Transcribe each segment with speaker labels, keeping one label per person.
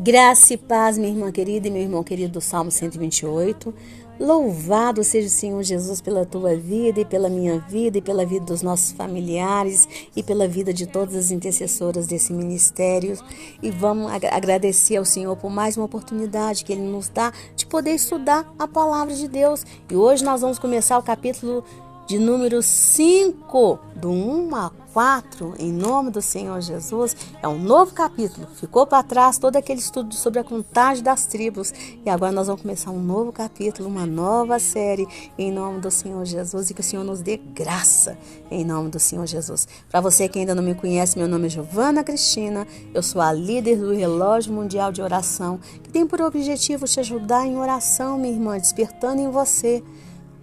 Speaker 1: Graça e paz, minha irmã querida e meu irmão querido do Salmo 128. Louvado seja o Senhor Jesus pela tua vida e pela minha vida e pela vida dos nossos familiares e pela vida de todas as intercessoras desse ministério. E vamos agradecer ao Senhor por mais uma oportunidade que Ele nos dá de poder estudar a palavra de Deus. E hoje nós vamos começar o capítulo de número 5, do 1 a 4, em nome do Senhor Jesus. É um novo capítulo. Ficou para trás todo aquele estudo sobre a contagem das tribos. E agora nós vamos começar um novo capítulo, uma nova série, em nome do Senhor Jesus. E que o Senhor nos dê graça, em nome do Senhor Jesus. Para você que ainda não me conhece, meu nome é Giovana Cristina. Eu sou a líder do Relógio Mundial de Oração, que tem por objetivo te ajudar em oração, minha irmã, despertando em você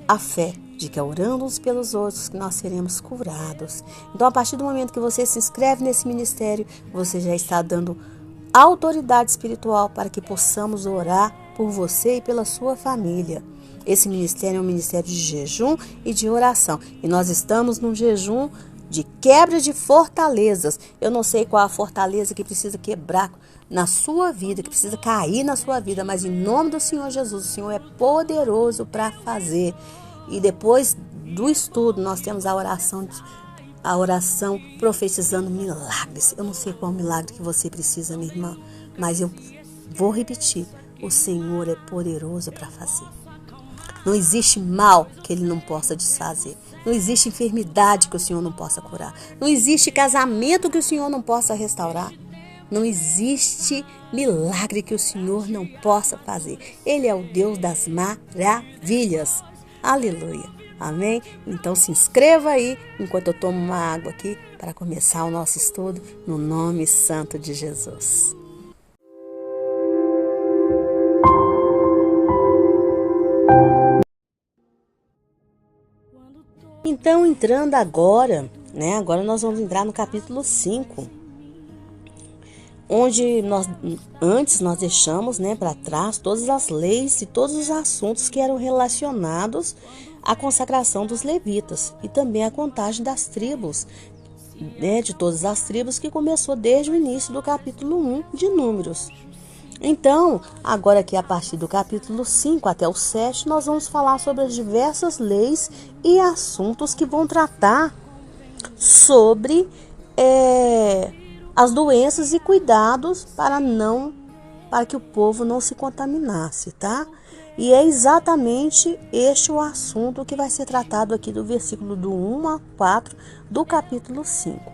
Speaker 1: a fé de que orando uns pelos outros que nós seremos curados. Então, a partir do momento que você se inscreve nesse ministério, você já está dando autoridade espiritual para que possamos orar por você e pela sua família. Esse ministério é um ministério de jejum e de oração. E nós estamos num jejum de quebra de fortalezas. Eu não sei qual a fortaleza que precisa quebrar na sua vida, que precisa cair na sua vida, mas em nome do Senhor Jesus, o Senhor é poderoso para fazer. E depois do estudo, nós temos a oração profetizando milagres. Eu não sei qual milagre que você precisa, minha irmã, mas eu vou repetir. O Senhor é poderoso para fazer. Não existe mal que Ele não possa desfazer. Não existe enfermidade que o Senhor não possa curar. Não existe casamento que o Senhor não possa restaurar. Não existe milagre que o Senhor não possa fazer. Ele é o Deus das maravilhas. Aleluia. Amém? Então se inscreva aí enquanto eu tomo uma água aqui para começar o nosso estudo no nome santo de Jesus. Então, entrando agora, agora nós vamos entrar no capítulo 5, onde antes nós deixamos para trás todas as leis e todos os assuntos que eram relacionados à consagração dos levitas e também à contagem das tribos, de todas as tribos, que começou desde o início do capítulo 1 de Números. Então, agora aqui a partir do capítulo 5 até o 7, nós vamos falar sobre as diversas leis e assuntos que vão tratar sobre as doenças e cuidados para que o povo não se contaminasse, tá? E é exatamente este o assunto que vai ser tratado aqui do versículo do 1 a 4 do capítulo 5.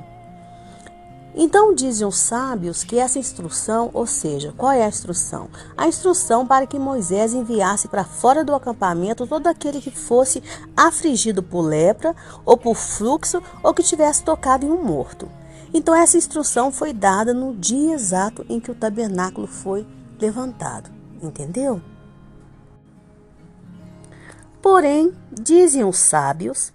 Speaker 1: Então dizem os sábios que essa instrução, ou seja, qual é a instrução? A instrução para que Moisés enviasse para fora do acampamento todo aquele que fosse afligido por lepra ou por fluxo ou que tivesse tocado em um morto. Então essa instrução foi dada no dia exato em que o tabernáculo foi levantado. Entendeu? Porém, dizem os sábios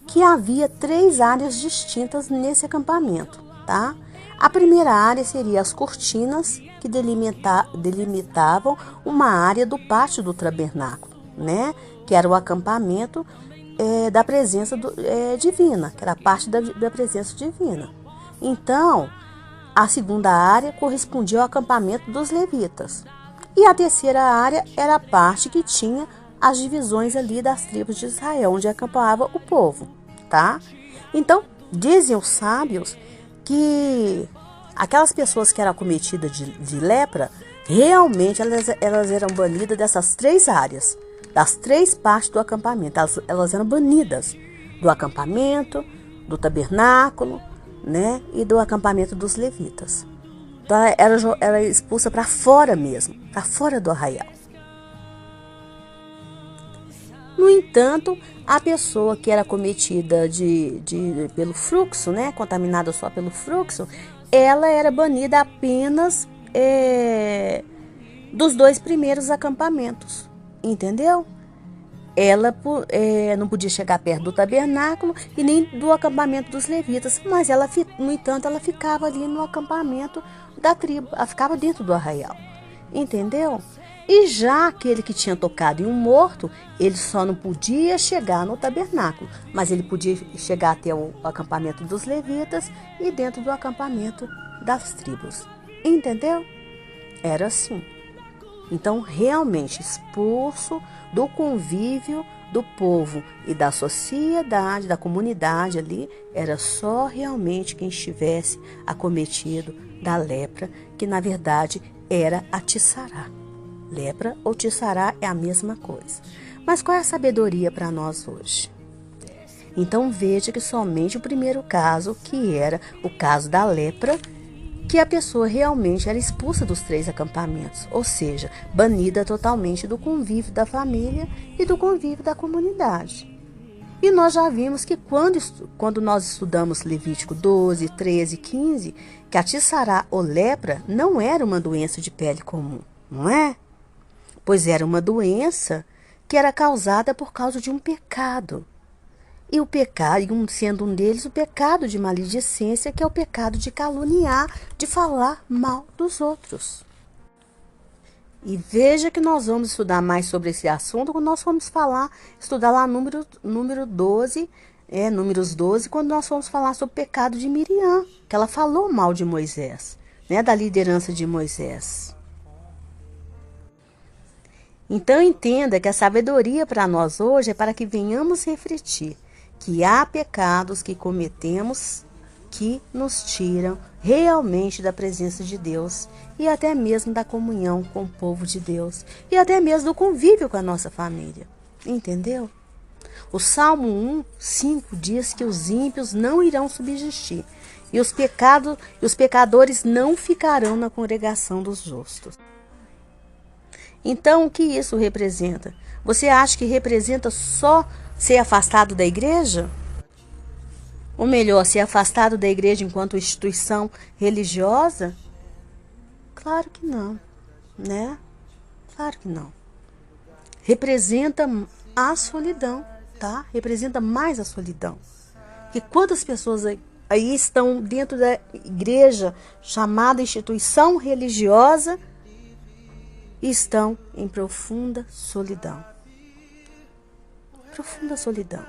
Speaker 1: que havia 3 áreas distintas nesse acampamento, tá? A primeira área seria as cortinas que delimitavam uma área do pátio do tabernáculo, que era o acampamento da presença divina, que era a parte da presença divina. Então, a segunda área correspondia ao acampamento dos levitas. E a terceira área era a parte que tinha as divisões ali das tribos de Israel, onde acampava o povo, tá? Então, dizem os sábios que aquelas pessoas que eram acometidas de lepra, realmente elas eram banidas dessas 3 áreas, das 3 partes do acampamento. Elas eram banidas do acampamento, do tabernáculo, e do acampamento dos levitas. Então, era expulsa para fora mesmo, para fora do arraial. No entanto, a pessoa que era cometida pelo fluxo, contaminada só pelo fluxo, ela era banida apenas dos 2 primeiros acampamentos, entendeu? Ela não podia chegar perto do tabernáculo e nem do acampamento dos levitas, mas no entanto, ela ficava ali no acampamento da tribo, ela ficava dentro do arraial, entendeu? E já aquele que tinha tocado em um morto, ele só não podia chegar no tabernáculo, mas ele podia chegar até o acampamento dos levitas e dentro do acampamento das tribos, entendeu? Era assim. Então, realmente, expulso do convívio do povo e da sociedade, da comunidade ali, era só realmente quem estivesse acometido da lepra, que na verdade era a tiçará. Lepra ou tiçará é a mesma coisa. Mas qual é a sabedoria para nós hoje? Então veja que somente o primeiro caso, que era o caso da lepra, que a pessoa realmente era expulsa dos 3 acampamentos, ou seja, banida totalmente do convívio da família e do convívio da comunidade. E nós já vimos que quando nós estudamos Levítico 12, 13 e 15, que a tiçará ou lepra não era uma doença de pele comum, não é? Pois era uma doença que era causada por causa de um pecado. E o pecado, sendo um deles, o pecado de maledicência, que é o pecado de caluniar, de falar mal dos outros. E veja que nós vamos estudar mais sobre esse assunto quando nós formos estudar lá número 12, Números 12, quando nós formos falar sobre o pecado de Miriam, que ela falou mal de Moisés, da liderança de Moisés. Então entenda que a sabedoria para nós hoje é para que venhamos refletir que há pecados que cometemos que nos tiram realmente da presença de Deus e até mesmo da comunhão com o povo de Deus e até mesmo do convívio com a nossa família. Entendeu? O Salmo 1:5 diz que os ímpios não irão subsistir e os pecadores não ficarão na congregação dos justos. Então, o que isso representa? Você acha que representa só ser afastado da igreja? Ou melhor, ser afastado da igreja enquanto instituição religiosa? Claro que não, né? Claro que não. Representa a solidão, tá? Representa mais a solidão. Que quantas pessoas aí estão dentro da igreja chamada instituição religiosa e estão em profunda solidão. Profunda solidão.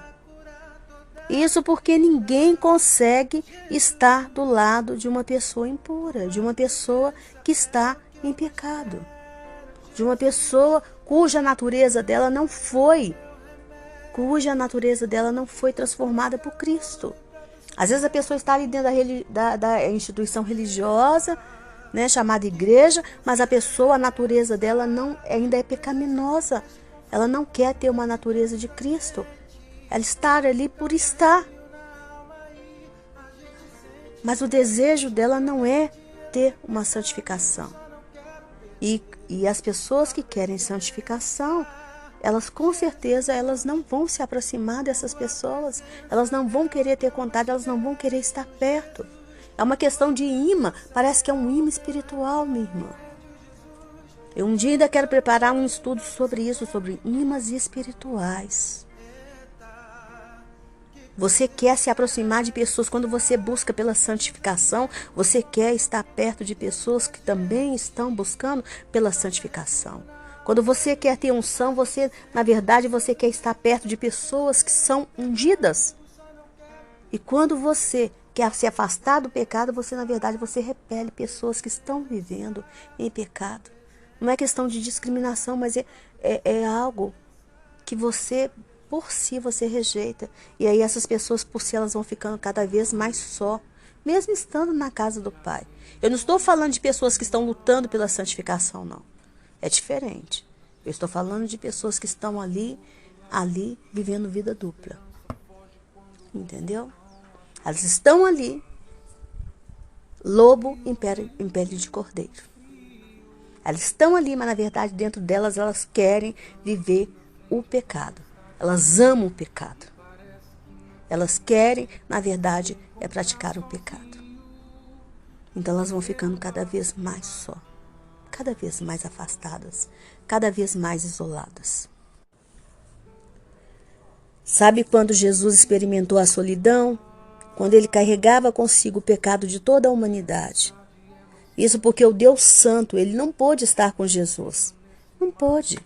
Speaker 1: Isso porque ninguém consegue estar do lado de uma pessoa impura, de uma pessoa que está em pecado, de uma pessoa cuja natureza dela não foi transformada por Cristo. Às vezes a pessoa está ali dentro da instituição religiosa, chamada igreja, mas a natureza dela ainda é pecaminosa. Ela não quer ter uma natureza de Cristo. Ela está ali por estar. Mas o desejo dela não é ter uma santificação. E as pessoas que querem santificação, elas com certeza elas não vão se aproximar dessas pessoas. Elas não vão querer ter contato, elas não vão querer estar perto. É uma questão de imã, parece que é um imã espiritual, minha irmã. Eu um dia ainda quero preparar um estudo sobre isso, sobre imãs espirituais. Você quer se aproximar de pessoas, quando você busca pela santificação, você quer estar perto de pessoas que também estão buscando pela santificação. Quando você quer ter unção, na verdade, você quer estar perto de pessoas que são ungidas. E quando você quer se afastar do pecado, na verdade, você repele pessoas que estão vivendo em pecado. Não é questão de discriminação, mas é algo que por si, você rejeita. E aí essas pessoas, por si, elas vão ficando cada vez mais só, mesmo estando na casa do Pai. Eu não estou falando de pessoas que estão lutando pela santificação, não. É diferente. Eu estou falando de pessoas que estão ali vivendo vida dupla. Entendeu? Elas estão ali, lobo em pele de cordeiro. Elas estão ali, mas na verdade dentro delas elas querem viver o pecado. Elas amam o pecado. Elas querem, na verdade, praticar o pecado. Então elas vão ficando cada vez mais só, cada vez mais afastadas, cada vez mais isoladas. Sabe quando Jesus experimentou a solidão? Quando ele carregava consigo o pecado de toda a humanidade. Isso porque o Deus Santo, ele não pôde estar com Jesus. Não pôde.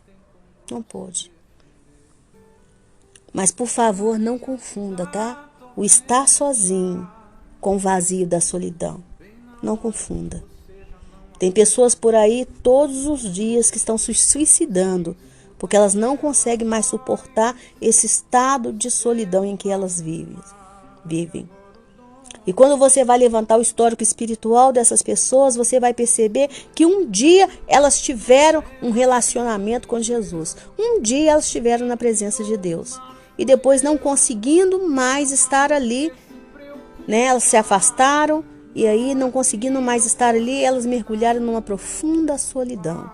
Speaker 1: Mas, por favor, não confunda, tá? O estar sozinho com o vazio da solidão. Não confunda. Tem pessoas por aí todos os dias que estão se suicidando, porque elas não conseguem mais suportar esse estado de solidão em que elas vivem. E quando você vai levantar o histórico espiritual dessas pessoas, você vai perceber que um dia elas tiveram um relacionamento com Jesus. Um dia elas estiveram na presença de Deus. E depois, não conseguindo mais estar ali, né, elas se afastaram. E aí, não conseguindo mais estar ali, elas mergulharam numa profunda solidão.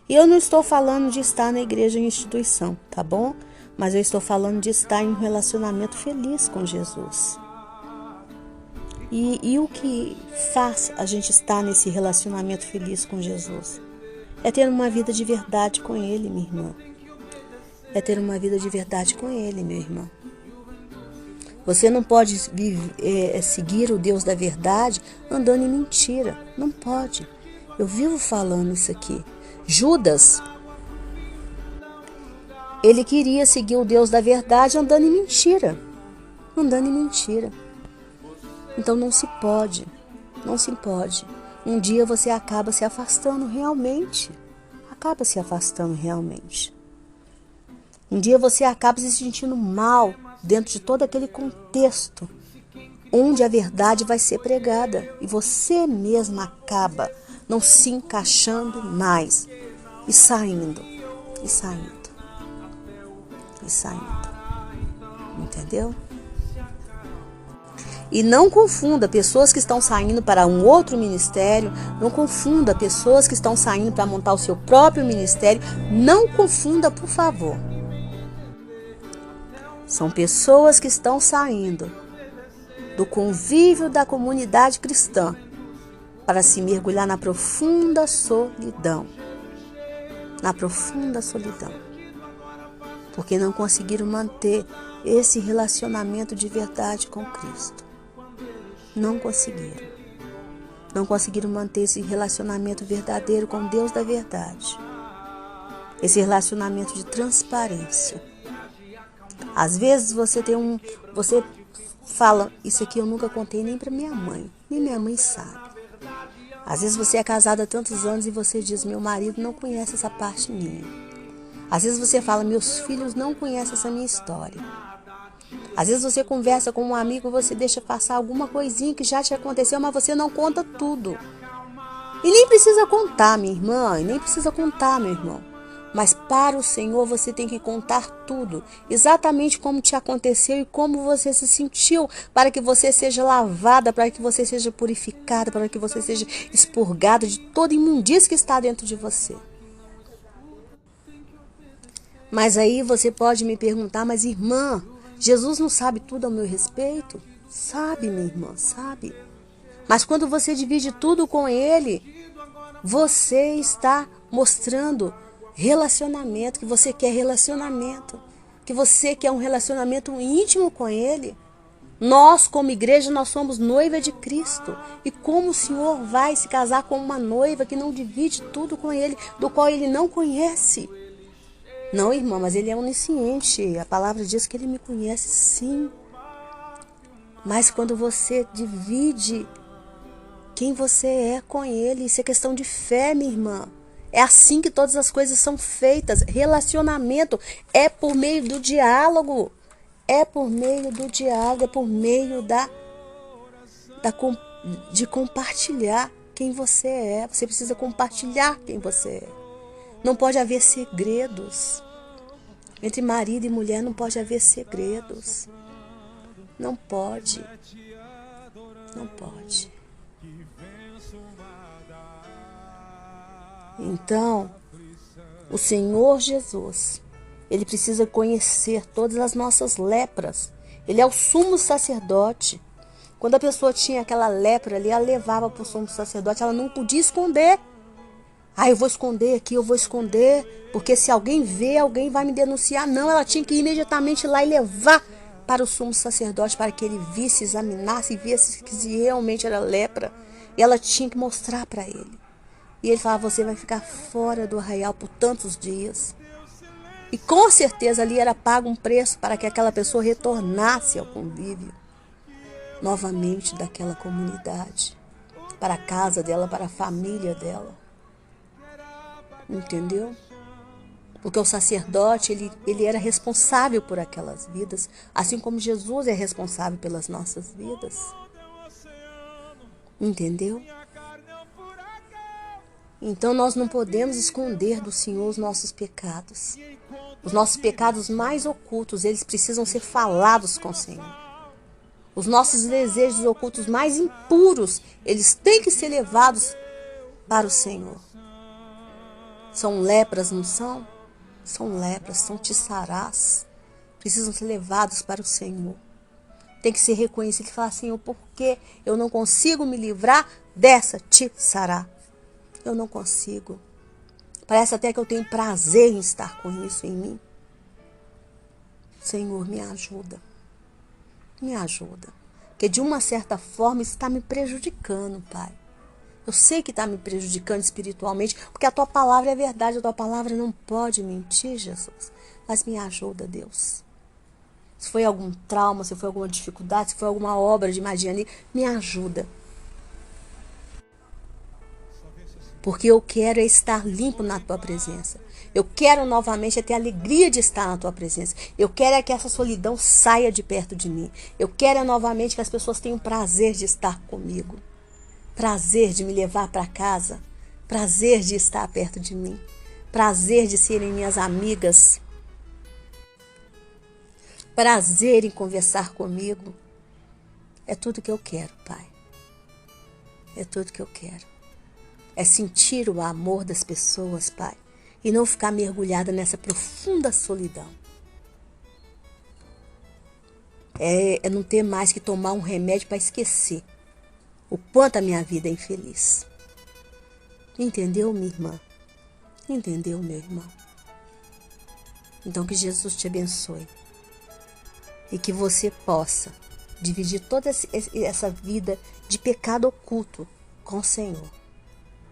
Speaker 1: E eu não estou falando de estar na igreja em instituição, tá bom? Mas eu estou falando de estar em um relacionamento feliz com Jesus. E o que faz a gente estar nesse relacionamento feliz com Jesus? É ter uma vida de verdade com Ele, minha irmã. É ter uma vida de verdade com Ele, meu irmão. Você não pode seguir o Deus da verdade andando em mentira. Não pode. Eu vivo falando isso aqui. Judas, ele queria seguir o Deus da verdade andando em mentira. Andando em mentira. Então não se pode. Não se pode. Um dia você acaba se afastando realmente. Acaba se afastando realmente. Um dia você acaba se sentindo mal dentro de todo aquele contexto onde a verdade vai ser pregada. E você mesma acaba não se encaixando mais. E saindo. Entendeu? E não confunda pessoas que estão saindo para um outro ministério, não confunda pessoas que estão saindo para montar o seu próprio ministério, não confunda, por favor. São pessoas que estão saindo do convívio da comunidade cristã para se mergulhar na profunda solidão. Na profunda solidão. Porque não conseguiram manter esse relacionamento de verdade com Cristo. Não conseguiram. Não conseguiram manter esse relacionamento verdadeiro com Deus da verdade. Esse relacionamento de transparência. Às vezes você fala, isso aqui eu nunca contei nem para minha mãe. Nem minha mãe sabe. Às vezes você é casado há tantos anos e você diz, meu marido não conhece essa parte minha. Às vezes você fala, meus filhos não conhecem essa minha história. Às vezes você conversa com um amigo, você deixa passar alguma coisinha que já te aconteceu, mas você não conta tudo. E nem precisa contar, minha irmã, e nem precisa contar, meu irmão. Mas para o Senhor você tem que contar tudo, exatamente como te aconteceu e como você se sentiu, para que você seja lavada, para que você seja purificada, para que você seja expurgada de toda imundícia que está dentro de você. Mas aí você pode me perguntar, mas irmã, Jesus não sabe tudo ao meu respeito? Sabe, minha irmã, sabe. Mas quando você divide tudo com Ele, você está mostrando relacionamento, que você quer relacionamento, que você quer um relacionamento íntimo com Ele. Nós, como igreja, nós somos noiva de Cristo. E como o Senhor vai se casar com uma noiva que não divide tudo com Ele, do qual Ele não conhece? Não, irmã, mas Ele é onisciente. A palavra diz que Ele me conhece, sim. Mas quando você divide quem você é com Ele, isso é questão de fé, minha irmã. É assim que todas as coisas são feitas. Relacionamento é por meio do diálogo. É por meio do diálogo, é por meio de compartilhar quem você é. Você precisa compartilhar quem você é. Não pode haver segredos. Entre marido e mulher não pode haver segredos. Não pode. Não pode. Então, o Senhor Jesus, Ele precisa conhecer todas as nossas lepras. Ele é o sumo sacerdote. Quando a pessoa tinha aquela lepra ali, ela levava para o sumo sacerdote, ela não podia esconder. Eu vou esconder aqui, eu vou esconder, porque se alguém ver, alguém vai me denunciar. Não, ela tinha que ir imediatamente lá e levar para o sumo sacerdote, para que ele visse, examinasse e visse que se realmente era lepra. E ela tinha que mostrar para ele. E ele falava, você vai ficar fora do arraial por tantos dias. E com certeza ali era pago um preço para que aquela pessoa retornasse ao convívio novamente daquela comunidade. para a casa dela, para a família dela. Entendeu? Porque o sacerdote, ele era responsável por aquelas vidas, assim como Jesus é responsável pelas nossas vidas. Entendeu? Então nós não podemos esconder do Senhor os nossos pecados. Os nossos pecados mais ocultos, eles precisam ser falados com o Senhor. Os nossos desejos ocultos mais impuros, eles têm que ser levados para o Senhor. São lepras, não são? São lepras, são tiçarás. Precisam ser levados para o Senhor. Tem que ser reconhecido e falar, Senhor, por que eu não consigo me livrar dessa tiçará? Eu não consigo. Parece até que eu tenho prazer em estar com isso em mim. Senhor, me ajuda. Me ajuda. Porque de uma certa forma isso está me prejudicando, Pai. Eu sei que está me prejudicando espiritualmente, porque a Tua palavra é verdade. A Tua palavra não pode mentir, Jesus. Mas me ajuda, Deus. Se foi algum trauma, se foi alguma dificuldade, se foi alguma obra de magia ali, me ajuda. Porque eu quero estar limpo na Tua presença. Eu quero novamente ter a alegria de estar na Tua presença. Eu quero que essa solidão saia de perto de mim. Eu quero novamente que as pessoas tenham prazer de estar comigo. Prazer de me levar para casa. Prazer de estar perto de mim. Prazer de serem minhas amigas. Prazer em conversar comigo. É tudo que eu quero, Pai. É tudo que eu quero. É sentir o amor das pessoas, Pai, e não ficar mergulhada nessa profunda solidão. É não ter mais que tomar um remédio para esquecer o quanto a minha vida é infeliz. Entendeu, minha irmã? Entendeu, meu irmão? Então que Jesus te abençoe e que você possa dividir toda essa vida de pecado oculto com o Senhor.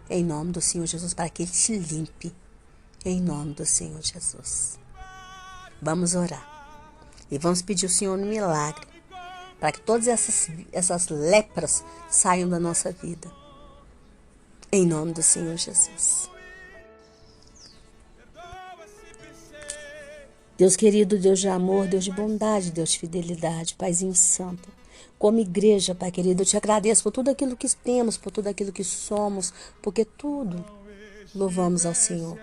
Speaker 1: Em nome do Senhor Jesus, para que Ele te limpe. Em nome do Senhor Jesus. Vamos orar. E vamos pedir ao Senhor um milagre. Para que todas essas lepras saiam da nossa vida. Em nome do Senhor Jesus. Deus querido, Deus de amor, Deus de bondade, Deus de fidelidade, Paizinho Santo. Como igreja, Pai querido, eu te agradeço por tudo aquilo que temos, por tudo aquilo que somos, porque tudo louvamos ao Senhor.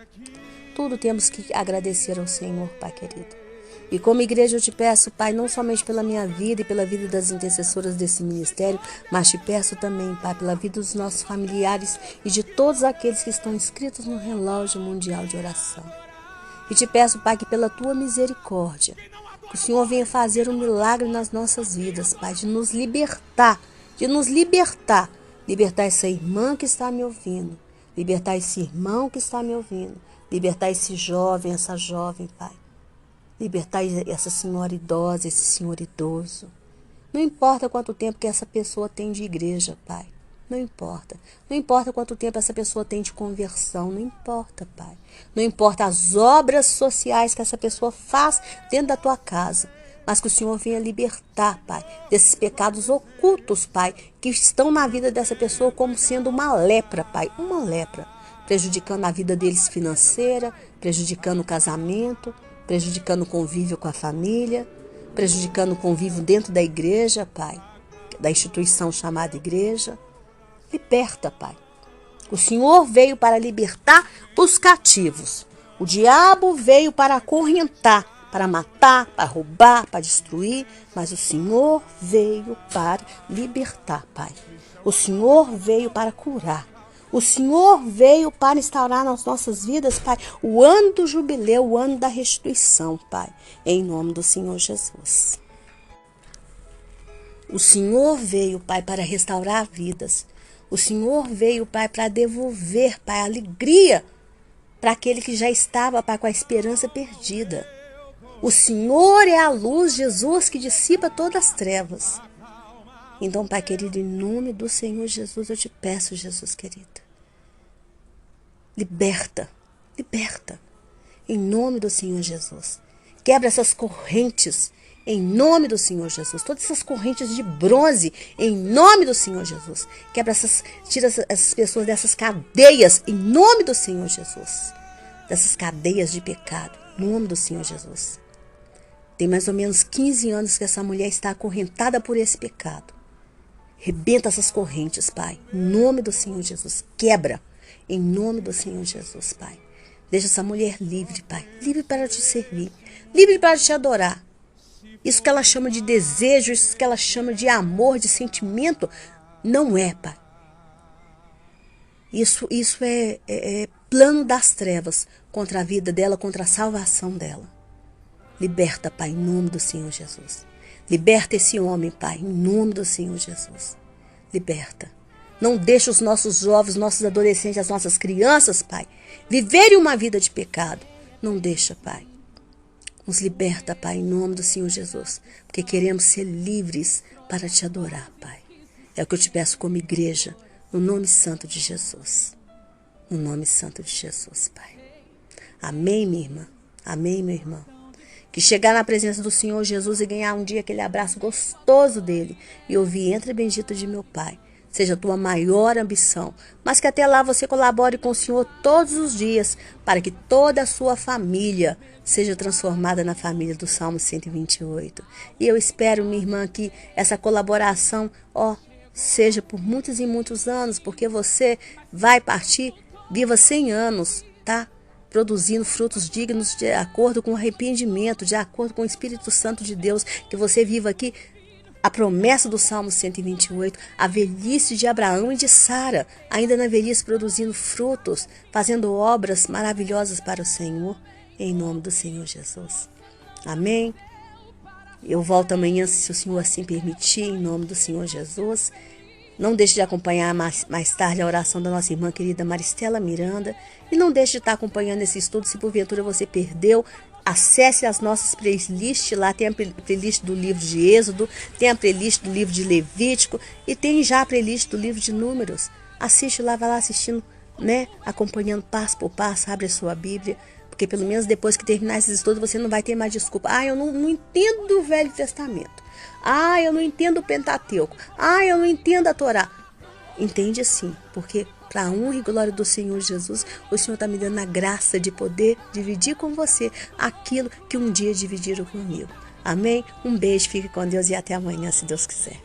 Speaker 1: Tudo temos que agradecer ao Senhor, Pai querido. E como igreja eu te peço, Pai, não somente pela minha vida e pela vida das intercessoras desse ministério, mas te peço também, Pai, pela vida dos nossos familiares e de todos aqueles que estão inscritos no relógio mundial de oração. E te peço, Pai, que pela tua misericórdia, que o Senhor venha fazer um milagre nas nossas vidas, Pai, de nos libertar, libertar essa irmã que está me ouvindo, libertar esse irmão que está me ouvindo, libertar esse jovem, essa jovem, Pai, libertar essa senhora idosa, esse senhor idoso. Não importa quanto tempo que essa pessoa tem de igreja, Pai. Não importa. Não importa quanto tempo essa pessoa tem de conversão. Não importa, Pai. Não importa as obras sociais que essa pessoa faz dentro da tua casa. Mas que o Senhor venha libertar, Pai, desses pecados ocultos, Pai, que estão na vida dessa pessoa como sendo uma lepra, Pai. Uma lepra. Prejudicando a vida deles financeira, prejudicando o casamento, prejudicando o convívio com a família, prejudicando o convívio dentro da igreja, Pai, da instituição chamada igreja. Liberta, Pai. O Senhor veio para libertar os cativos. O diabo veio para acorrentar, para matar, para roubar, para destruir, mas o Senhor veio para libertar, Pai. O Senhor veio para curar. O Senhor veio para instaurar nas nossas vidas, Pai, o ano do jubileu, o ano da restituição, Pai, em nome do Senhor Jesus. O Senhor veio, Pai, para restaurar vidas. O Senhor veio, Pai, para devolver, Pai, a alegria para aquele que já estava, Pai, com a esperança perdida. O Senhor é a luz, Jesus, que dissipa todas as trevas. Então, Pai querido, em nome do Senhor Jesus, eu te peço, Jesus querido. Liberta, liberta, em nome do Senhor Jesus. Quebra essas correntes em nome do Senhor Jesus. Todas essas correntes de bronze, em nome do Senhor Jesus. Tira essas pessoas dessas cadeias, em nome do Senhor Jesus. Dessas cadeias de pecado, em nome do Senhor Jesus. Tem mais ou menos 15 anos que essa mulher está acorrentada por esse pecado. Rebenta essas correntes, Pai, em nome do Senhor Jesus. Quebra, em nome do Senhor Jesus, Pai. Deixa essa mulher livre, Pai. Livre para te servir. Livre para te adorar. Isso que ela chama de desejo, isso que ela chama de amor, de sentimento, não é, Pai. Isso é plano das trevas contra a vida dela, contra a salvação dela. Liberta, Pai, em nome do Senhor Jesus. Liberta esse homem, Pai, em nome do Senhor Jesus. Liberta. Não deixa os nossos jovens, nossos adolescentes, as nossas crianças, Pai, viverem uma vida de pecado. Não deixa, Pai. Nos liberta, Pai, em nome do Senhor Jesus, porque queremos ser livres para te adorar, Pai. É o que eu te peço como igreja, no nome santo de Jesus. No nome santo de Jesus, Pai. Amém, minha irmã. Amém, meu irmão. Que chegar na presença do Senhor Jesus e ganhar um dia aquele abraço gostoso dele e ouvir "Entra bendito de meu Pai", seja a tua maior ambição, mas que até lá você colabore com o Senhor todos os dias, para que toda a sua família seja transformada na família do Salmo 128. E eu espero, minha irmã, que essa colaboração, seja por muitos e muitos anos, porque você vai partir, viva 100 anos, tá? Produzindo frutos dignos de acordo com o arrependimento, de acordo com o Espírito Santo de Deus, que você viva aqui a promessa do Salmo 128, a velhice de Abraão e de Sara, ainda na velhice produzindo frutos, fazendo obras maravilhosas para o Senhor, em nome do Senhor Jesus. Amém? Eu volto amanhã, se o Senhor assim permitir, em nome do Senhor Jesus. Não deixe de acompanhar mais tarde a oração da nossa irmã querida Maristela Miranda. E não deixe de estar acompanhando esse estudo, se porventura você perdeu. Acesse as nossas playlists, lá tem a playlist do livro de Êxodo, tem a playlist do livro de Levítico e tem já a playlist do livro de Números. Assiste lá, vai lá assistindo, né? Acompanhando passo por passo, abre a sua Bíblia, porque pelo menos depois que terminar esses estudos você não vai ter mais desculpa. Eu não entendo do Velho Testamento. Eu não entendo o Pentateuco. Eu não entendo a Torá. Entende sim, porque para a honra e glória do Senhor Jesus, o Senhor está me dando a graça de poder dividir com você aquilo que um dia dividiram comigo. Amém? Um beijo, fique com Deus e até amanhã, se Deus quiser.